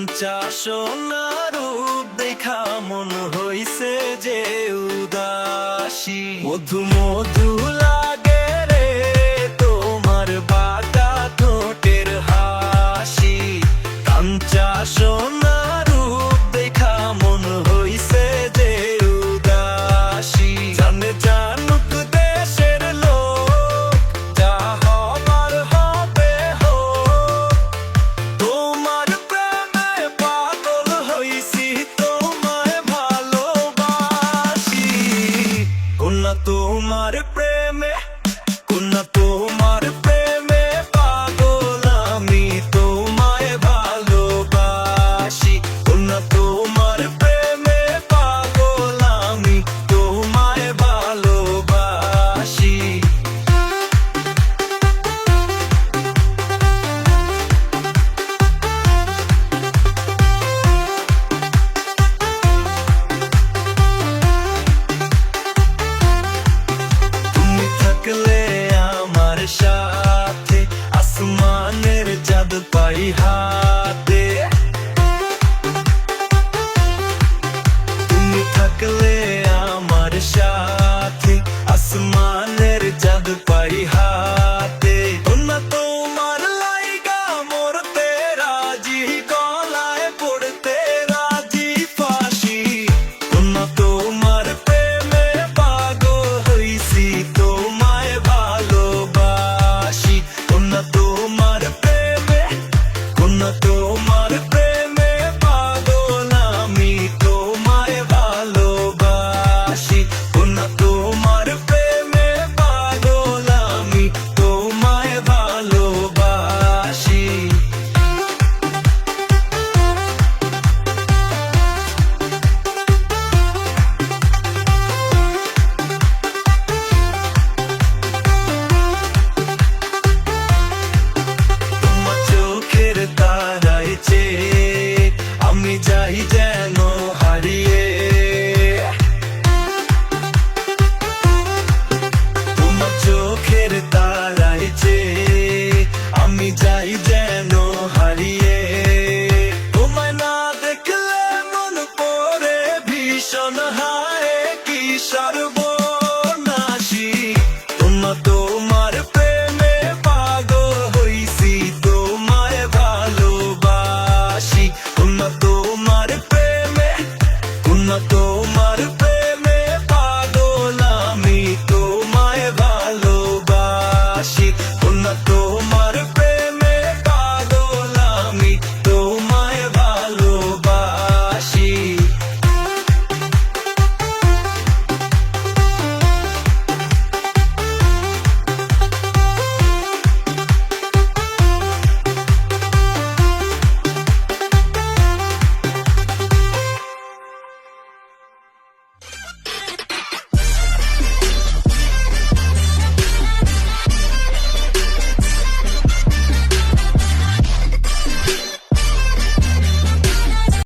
কাঞ্চা সোনা রূপ দেখা মন হইছে যে উদাসী। মধু মধু লাগে রে তোমার বাঁকা ঠোঁটের হাসি। কাঞ্চা সোনা রূপ দেখা মন হইছে যে উদাসী। জানে জানুক দেশের লোক, যা হবার হবে হোক। তোমার প্রেমে পাগল হইছি, তোমায় ভালোবাসি। কন্যা তোমার প্রেমে, কন্যা তোমার প্রেমে পাগল আমি, তোমায় ভালোবাসি। কন্যা তোমার প্রেমে পাগল আমি, তোমায় ভালোবাসি। তুমি থাকলে আমার সাথে আসমানের চাঁদ পাই হাতে।